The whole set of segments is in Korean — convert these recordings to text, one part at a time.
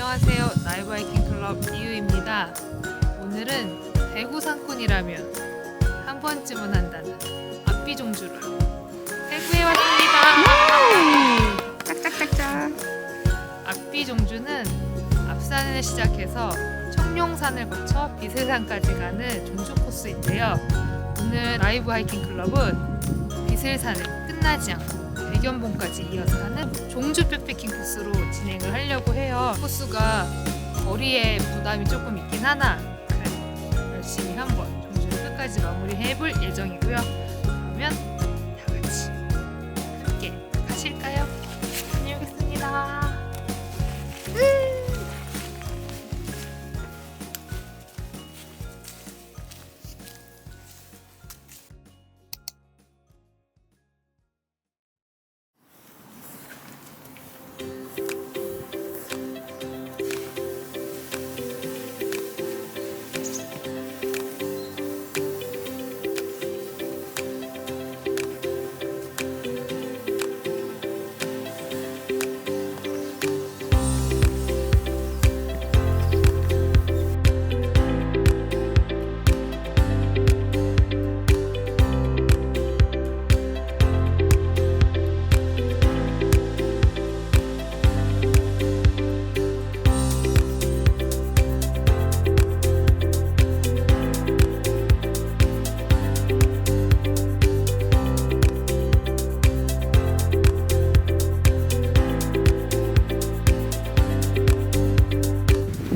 안녕하세요. 라이브 하이킹 클럽 이유입니다. 오늘은 대구 상군이라면 한 번쯤은 한다는 앞비종주를 대구에 왔습니다. 짝짝짝짝. 앞비종주는 앞산을 시작해서 청룡산을 거쳐 비슬산까지 가는 종주 코스인데요. 오늘 라이브 하이킹 클럽은 비슬산을 끝나지 않고 대견봉까지 이어서 가는 종주 백패킹 코스로 진행을 하려고 해요. 코스가 거리에 부담이 조금 있긴 하나 그래도 열심히 한번 종주를 끝까지 마무리해볼 예정이고요. 그러면 다 같이 함께 가실까요? 다녀오겠습니다.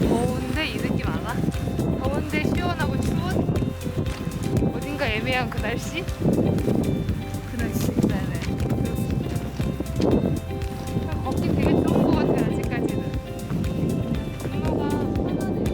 더운데 이 느낌 알아? 더운데 시원하고 추운 어딘가 애매한 그 날씨? 그 날씨. 네네. 그렇습니다. 걷기 되게 좋은 것 같아요. 아직까지는. 경로가 편하네요.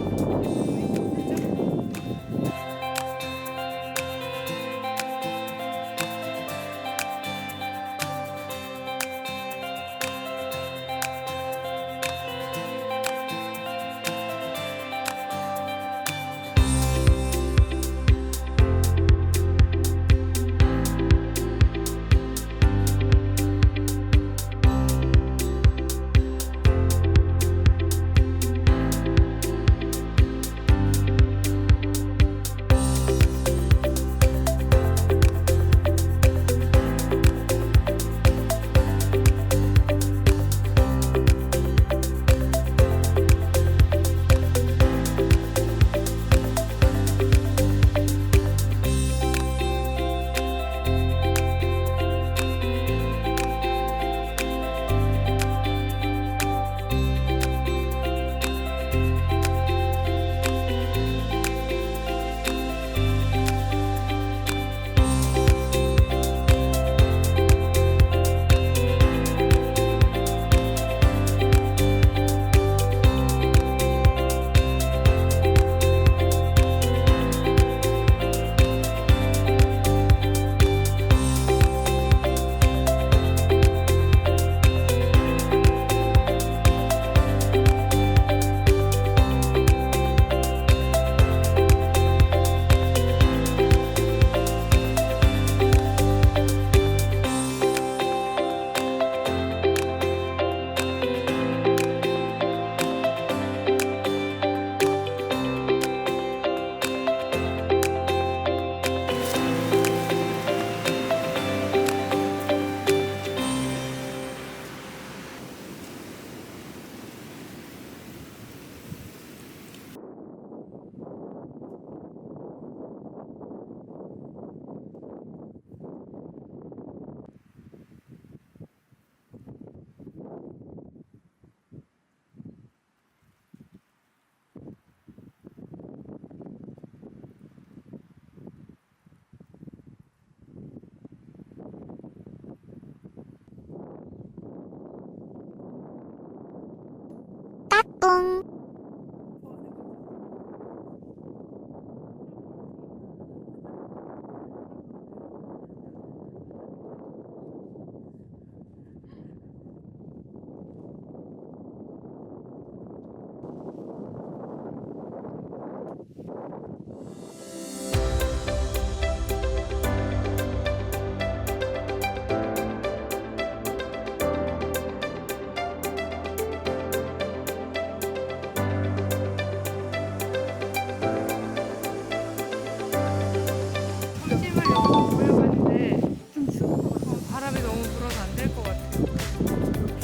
똥.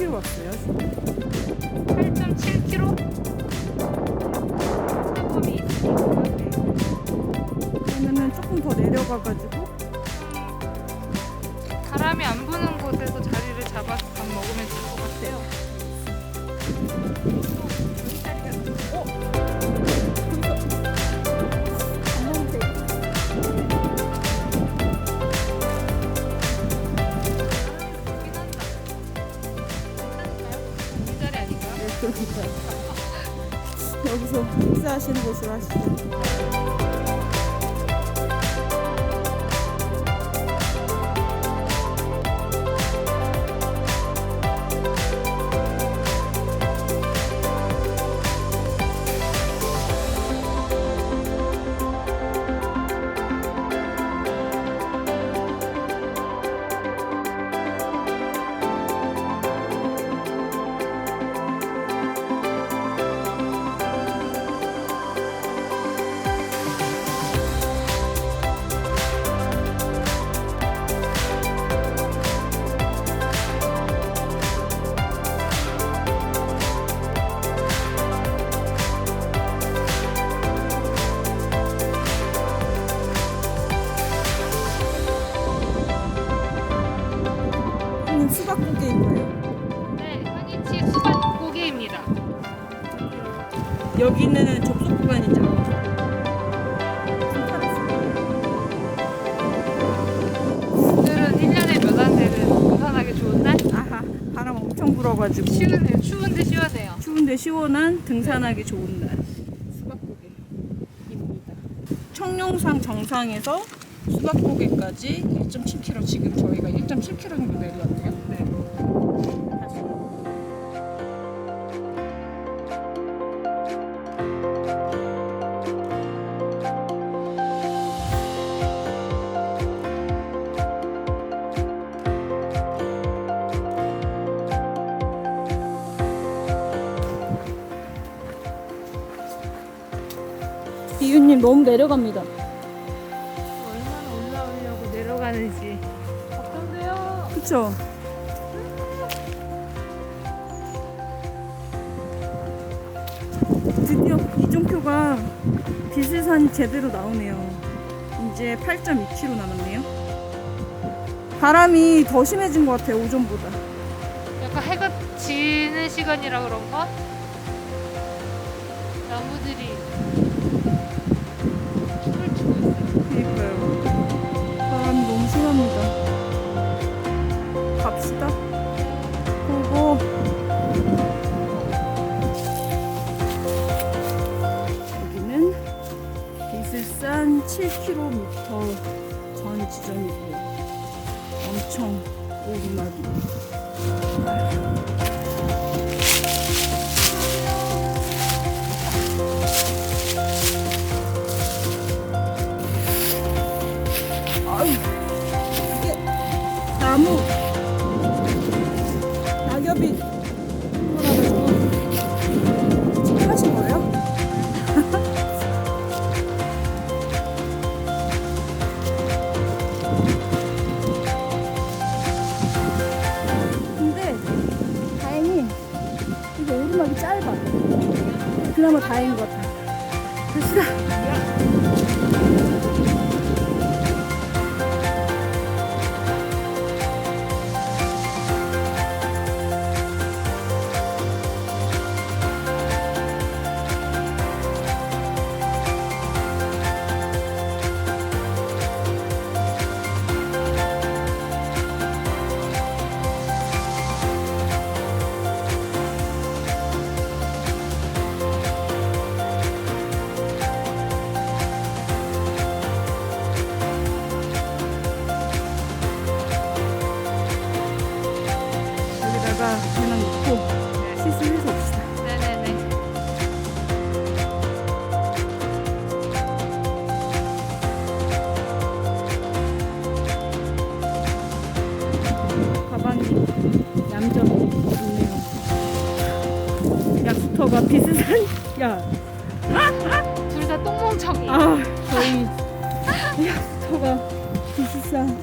어디로 왔어요? 8.7km? 사범이 있으니까. 그러면은 조금 더 내려가가지고 바람이 안 부는 곳에서 자리를 잡아서 밥 먹으면 될 것 같아요. 이 자리 아닌가요? 네, 그러니까 여기서 식사하시는 곳으로 하시죠. 수박고개인 거예요. 네, 현이치 수박 고개입니다. 여기는 접속 구간이죠. 오늘은 1년에 몇 안 되는 등산하기 좋은 날? 아하, 바람 엄청 불어가지고 시원해요. 추운데 시원해요. 추운데 시원한 등산하기 좋은 날. 수박고개입니다. 청룡산 정상에서 수박고개까지 1.7km, 지금 저희가 1.7km 정도 내려왔네요. 네. 다시. 이유님 너무 내려갑니다. 얼마나 올라오려고 내려가는지 걱정돼요. 그쵸? 드디어 이종표가 비슬산이 제대로 나오네요. 이제 8.2km 남았네요. 바람이 더 심해진 것 같아요, 오전보다. 약간 해가 지는 시간이라 그런가? 나무들이 춤을 추고 있어요. 그러니까요. 바람이 너무 심합니다. 갑시다. 보고. 여기는 비슬산 7km 전 지점이고 엄청 오르막이. 아유, 이게 나무 낙엽이 돌아가지고 찍하신 거예요? 근데 다행히 이게 오르막이 짧아. 그나마 다행인 것 같아. 갑시다. 여기다가 그냥 놓고 시술해서 옵시다. 네네네. 가방이 얌전히 있네요. 약수터가 비슷한. 야, 둘 다 똥멍청이. 아, 저희 약수터가 비슷한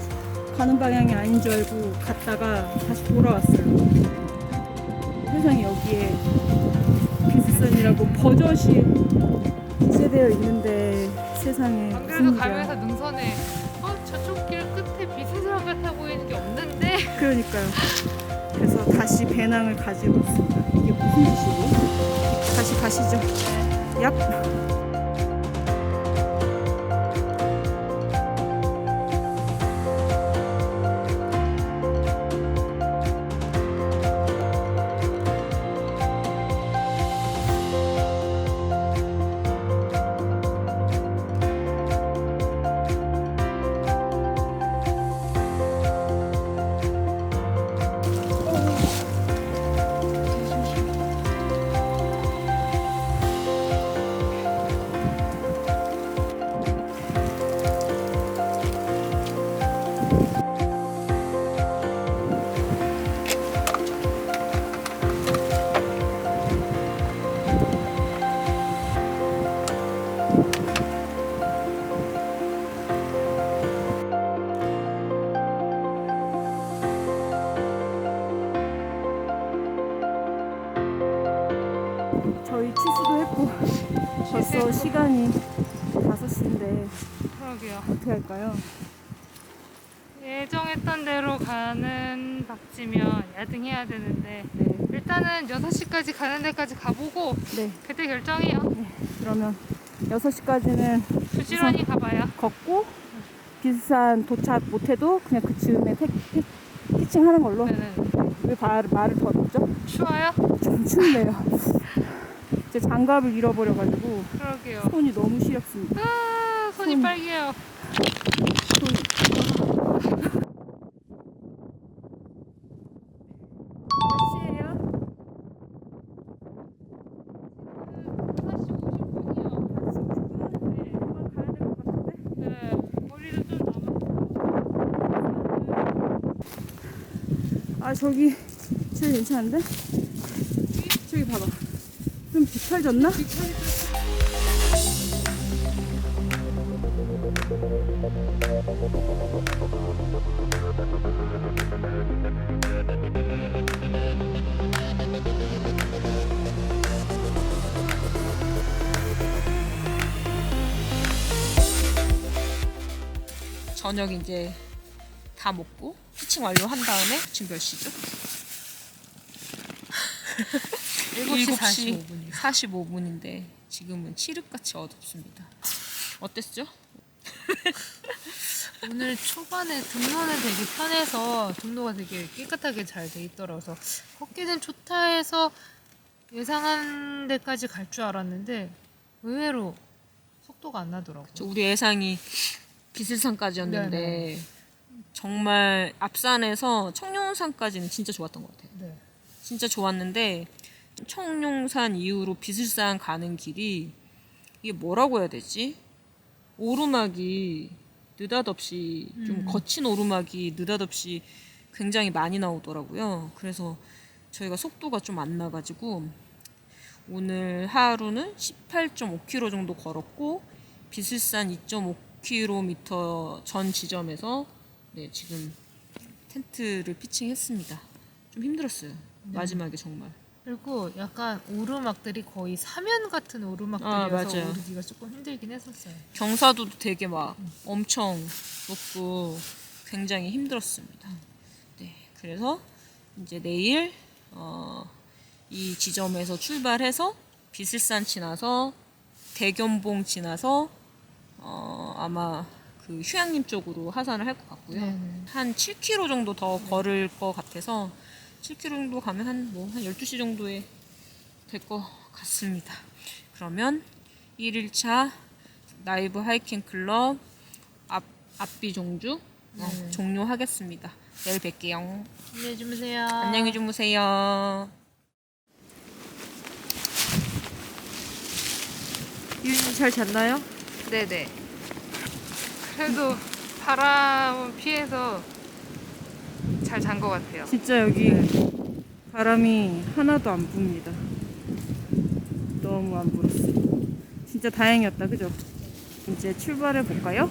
가는 방향이 아닌 줄 알고 갔다가 다시 돌아왔어요. 세상에 여기에 비스선이라고 버젓이 세되어 있는데 세상에 안 무슨 그래도 일이야. 가면서 능선에 저쪽 길 끝에 비스듬 같아 보이는 게 없는데 그러니까요. 그래서 다시 배낭을 가지고 있습니다. 이게 무슨 짓이고? 다시 가시죠. 얍. 저희 취수도 했고 벌써 시간이 5시인데 그러게요. 어떻게 할까요? 예정했던 대로 가는 박지면 야등해야 되는데 네, 일단은 6시까지 가는 데까지 가보고 네. 그때 결정해요. 그러면 6시까지는 부지런히 가봐요. 걷고 비슷한 도착 못해도 그냥 그 즈음에 피칭하는 걸로. 네네. 왜 말을 더 넣죠? 추워요? 좀 춥네요. 제 장갑을 잃어버려가지고 그러게요. 손이 너무 시렵습니다. 손이 손. 빨개요. 몇 시에요? 5시 50분이요. 네. 거리도 좀 남았어요. 아 저기 제일 괜찮은데? 저기 봐봐. 좀 비춰졌나? 저녁 이제 다 먹고 피칭 완료한 다음에 지금 몇 시죠? 7시 45분인데 지금은 칠흑같이 어둡습니다. 어땠죠? 오늘 초반에 등로는 되게 편해서 등로가 되게 깨끗하게 잘 돼 있더라서 걷기는 좋다 해서 예상한 데까지 갈 줄 알았는데 의외로 속도가 안 나더라고요. 우리 예상이 비슬산까지였는데 네네. 정말 앞산에서 청룡산까지는 진짜 좋았던 것 같아요. 네. 진짜 좋았는데 청룡산 이후로 비슬산 가는 길이 이게 뭐라고 해야 되지? 오르막이 느닷없이 좀 거친 오르막이 느닷없이 굉장히 많이 나오더라고요. 그래서 저희가 속도가 좀 안 나가지고 오늘 하루는 18.5km 정도 걸었고 비슬산 2.5km 전 지점에서 네, 지금 텐트를 피칭했습니다. 좀 힘들었어요. 마지막에 정말. 그리고 약간 오르막들이 거의 사면 같은 오르막들이어서 맞아요. 오르기가 조금 힘들긴 했었어요. 경사도도 되게 막 엄청 높고 굉장히 힘들었습니다. 네, 그래서 이제 내일 이 지점에서 출발해서 비슬산 지나서 대견봉 지나서 아마 그 휴양림 쪽으로 하산을 할 것 같고요. 네네. 한 7km 정도 더 걸을 것 같아서 7km 정도 가면 한 12시 정도에 될 것 같습니다. 그러면 1일차 나이브 하이킹 클럽 앞비 종주 네. 종료하겠습니다. 내일 뵐게요. 안녕히 주무세요. 안녕히 주무세요. 유인이 잘 잤나요? 네네. 그래도 바람은 피해서 잘 잔 것 같아요. 진짜 여기 바람이 하나도 안 붑니다. 너무 안 불었어. 진짜 다행이었다, 그죠? 이제 출발해 볼까요?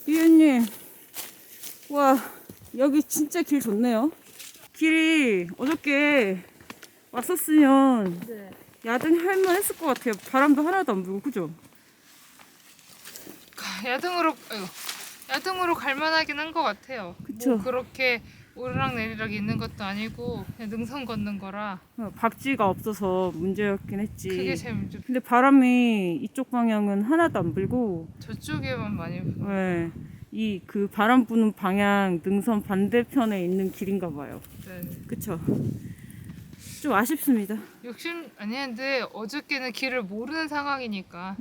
유현님, 와, 여기 진짜 길 좋네요. 길이 어저께 왔었으면 네. 야등할 했을 것 같아요. 바람도 하나도 안 불고, 그죠? 야등으로 갈만하긴 한 것 같아요. 그쵸. 뭐 그렇게 오르락내리락 있는 것도 아니고 그냥 능선 걷는 거라 박쥐가 없어서 문제였긴 했지. 그게 제일 문제. 근데 바람이 이쪽 방향은 하나도 안 불고, 저쪽에만 많이 불어. 네, 이 그 바람 부는 방향 능선 반대편에 있는 길인가 봐요. 네. 그쵸? 좀 아쉽습니다. 욕심 아니는데 어저께는 길을 모르는 상황이니까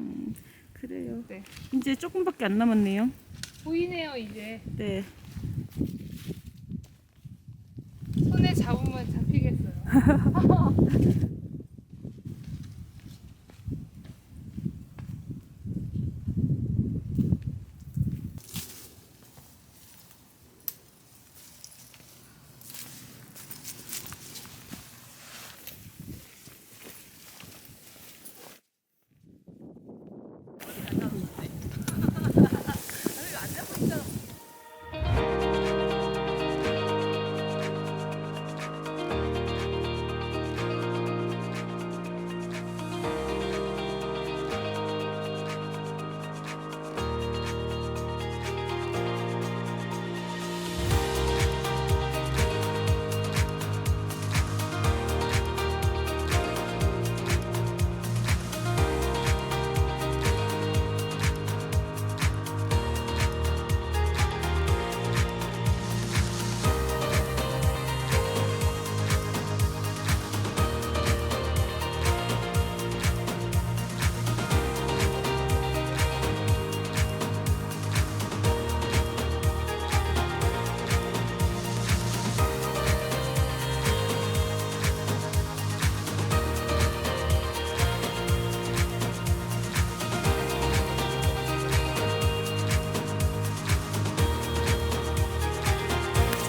그래요. 네. 이제 조금밖에 안 남았네요. 보이네요 이제. 네. 손에 잡으면 잡히겠어요.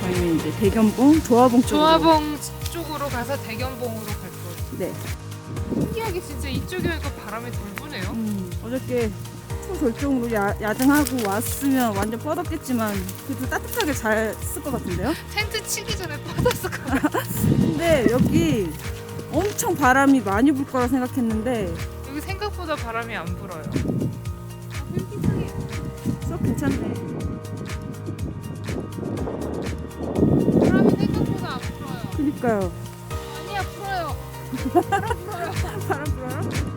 저희는 이제 대견봉, 조화봉 쪽으로. 조화봉 쪽으로 가서 대견봉으로 갈 거예요. 네. 신기하게 진짜 이쪽에 오니까 바람이 덜 부네요. 어저께 초절정으로 야등하고 왔으면 완전 뻗었겠지만 그래도 따뜻하게 잘 쓸 것 같은데요? 텐트 치기 전에 받았을 것 같아요. 근데 여기 엄청 바람이 많이 불 거라 생각했는데 여기 생각보다 바람이 안 불어요. 썩 괜찮네. 바람이 생각보다 안 불어요. 그니까요. 아니야 불어요. 바람 불어요?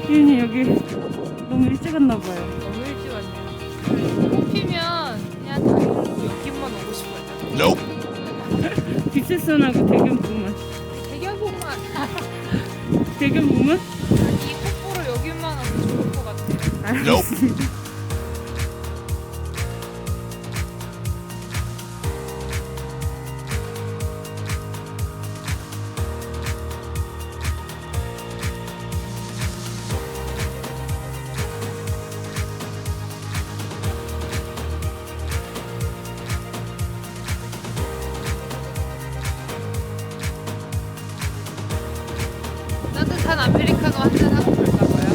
희윤이 여기 너무 일찍 왔나 봐요. 너무 일찍 왔네요. 꽃피면 그냥 다니고 여기만 오고 싶어요. 빅세선하고 대견봉만. 대견봉만 대견봉만? 이 꽃보러 여기만 와도 좋을 것 같아요. 알겠습니다. 따뜻한 아메리카노 한잔 하고 갈까 봐요.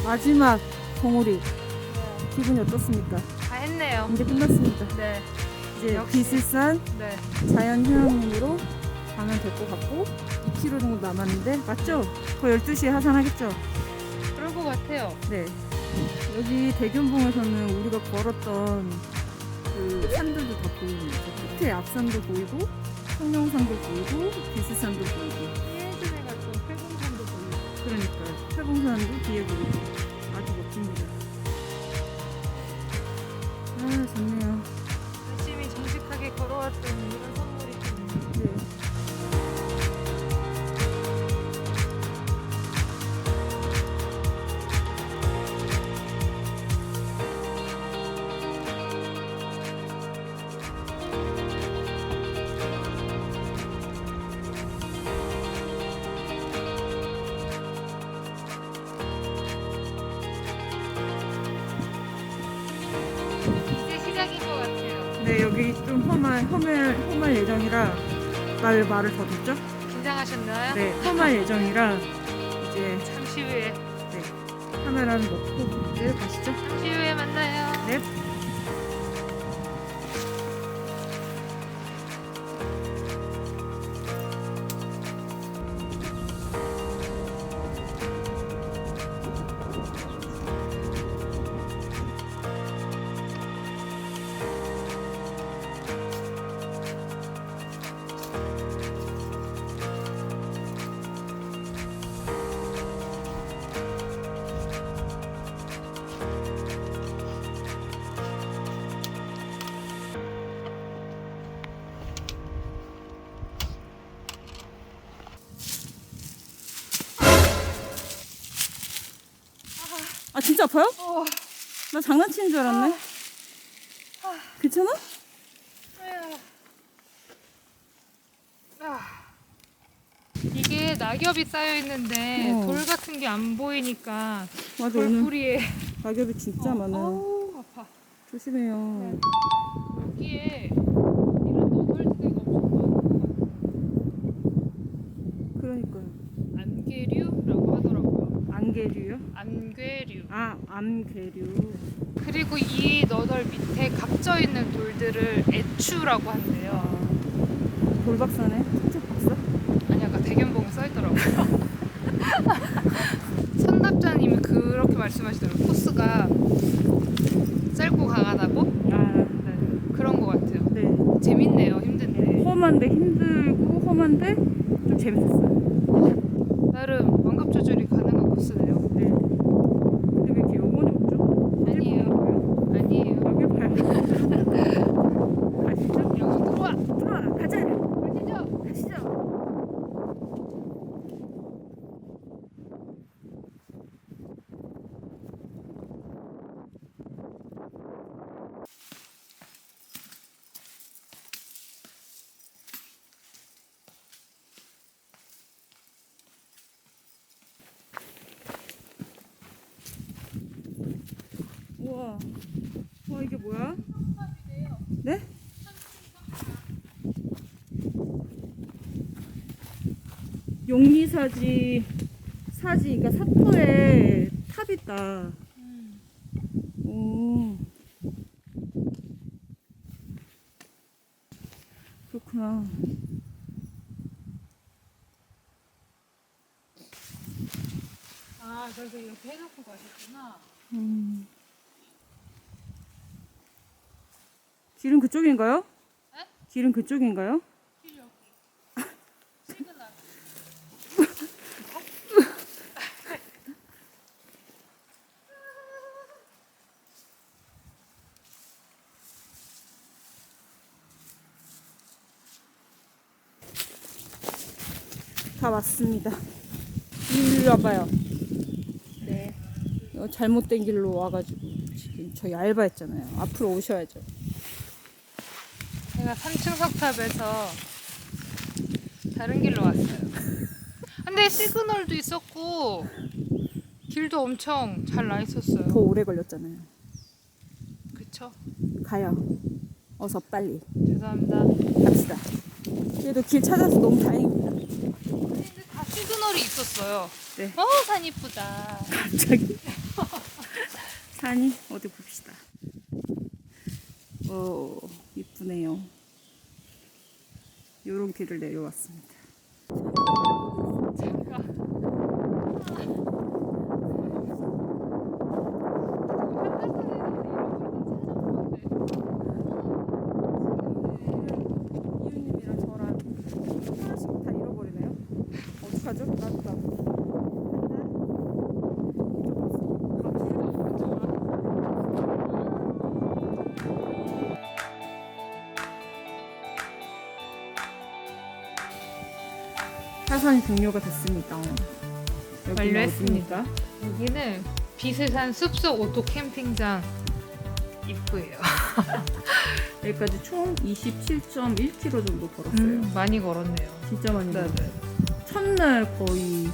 마지막 봉우리 기분이 어떻습니까? 다 했네요. 이제 끝났습니다. 네. 이제 역시. 비슬산 네. 자연휴양림으로 가면 될 것 같고 2km 정도 남았는데 맞죠? 거의 12시에 하산하겠죠? 그럴 것 같아요. 네. 여기 대견봉에서는 우리가 걸었던 그 산들도 다 보입니다. 끝에 앞산도 보이고 청룡산도 보이고 비스산도 보이고 예전에 갔던 팔공산도 보이고. 그러니까요. 팔공산도 뒤에 보이고 아주 멋집니다. 아 좋네요. 열심히 정직하게 걸어왔던 이런 선물이 좀 네. 이제 시작인 것 같아요. 네 여기 좀 험할 예정이라 나 왜 말을 더 듣죠? 긴장하셨나요? 네 험할 예정이라 이제 잠시 후에 카메라를 놓고 내려가시죠. 잠시 후에 만나요. 네. 아 진짜 아파요? 나 장난치는 줄 알았네. 괜찮아? 이게 낙엽이 쌓여 있는데 어. 돌 같은 게 안 보이니까 맞아 오늘 돌뿌리에 낙엽이 진짜 많아요. 어우 아파. 조심해요. 여기에 이런 너덜지대가 엄청 많은 것 그러니까요. 같아요. 안개류라고 하더라고요. 안개류요? 안개류. 아 암개류. 그리고 이 너덜 밑에 갇혀 있는 돌들을 애추라고 한대요. 돌박사네. 진짜 박사? 아니 아까 대견봉에 써있더라고요. 선납자님이 그렇게 말씀하시더라고요. 코스가 짧고 강하다고? 아 네, 그런 것 같아요. 네. 재밌네요. 힘든데. 험한데 힘들고 험한데 좀 재밌었어요. 나름 완급 조절이 가능한 코스네요. 네. 근데 왜 이렇게 영혼이 없죠? 아니에요. 아니에요. 여기 봐요. 가시죠. 여기 들어와. 들어와 가자. 가시죠. 가시죠. 우와. 와 이게 뭐야? 네? 용리사지 그러니까 사포에 탑 있다. 오. 그렇구나. 아, 그래서 이렇게 해놓고 가셨구나. 길은 그쪽인가요? 네? 길은 그쪽인가요? 길 여기. 시그널. 다 왔습니다. 이리 와봐요. 네. 잘못된 길로 와가지고 지금 저희 알바했잖아요. 앞으로 오셔야죠. 제가 3층 석탑에서 다른 길로 왔어요. 근데 시그널도 있었고 길도 엄청 잘 나 있었어요. 더 오래 걸렸잖아요. 그쵸? 가요. 어서 빨리 죄송합니다. 갑시다. 그래도 길 찾아서 너무 다행입니다. 근데 다 시그널이 있었어요. 네. 산 이쁘다. 갑자기 산이 어디 봅시다. 이쁘네요. 요런 길을 내려왔습니다. 이웃님이랑 저랑 하나씩 다 잃어버리네요. 어떡하죠? 나도. 사선이 종료가 됐습니다. 여기는 완료했습니다. 어디입니까? 여기는 비스산 숲속 오토 캠핑장 입구예요. 여기까지 총 27.1km 정도 걸었어요. 많이 걸었네요. 진짜 많이 네네. 걸었어요. 첫날 거의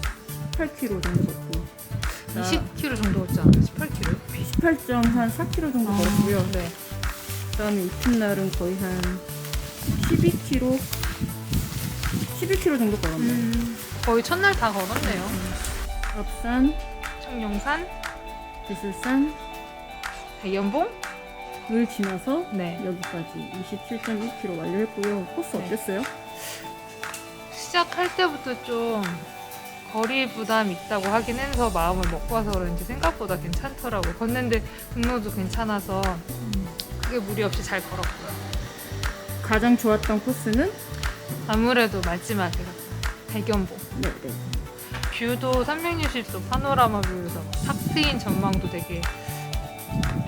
8km 정도 걷고 20km 정도 걷지 않아요? 18km? 18.4km 정도 걸었고요. 네. 그다음에 이튿날은 거의 한 11km 정도 걸었네요. 거의 첫날 다 걸었네요. 앞산, 청룡산, 비슬산, 대연봉? 을 지나서 네. 여기까지 27.1km 완료했고요. 코스 네. 어땠어요? 시작할 때부터 좀 거리 부담 있다고 하긴 해서 마음을 먹고 와서 그런지 생각보다 괜찮더라고요. 걷는데 등로도 괜찮아서 크게 무리 없이 잘 걸었고요. 가장 좋았던 코스는 아무래도 마지막에 대견봉. 네. 뷰도 360도 파노라마 뷰에서 탁 트인 전망도 되게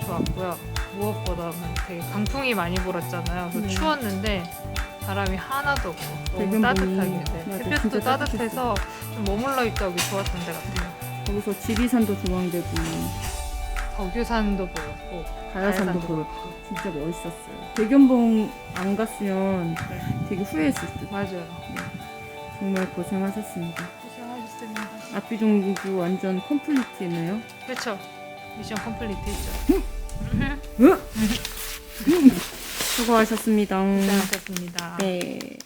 좋았고요. 무엇보다 되게 강풍이 많이 불었잖아요. 그래서 네. 추웠는데 바람이 하나도 없고 너무 대견봉이 따뜻하게 맞아요. 햇볕도 진짜 따뜻해서 좀 머물러 있다 오기 좋았던 데 같아요. 거기서 지리산도 조망되고 덕유산도 보였고 가야산도 보였고 진짜 멋있었어요. 대견봉 안 갔으면 되게 후회했을 듯. 맞아요. 정말 고생하셨습니다. 고생하셨습니다. 압비종구 완전 컴플리트했네요. 그렇죠. 미션 컴플리트 했죠. 수고하셨습니다. 고생하셨습니다. 네.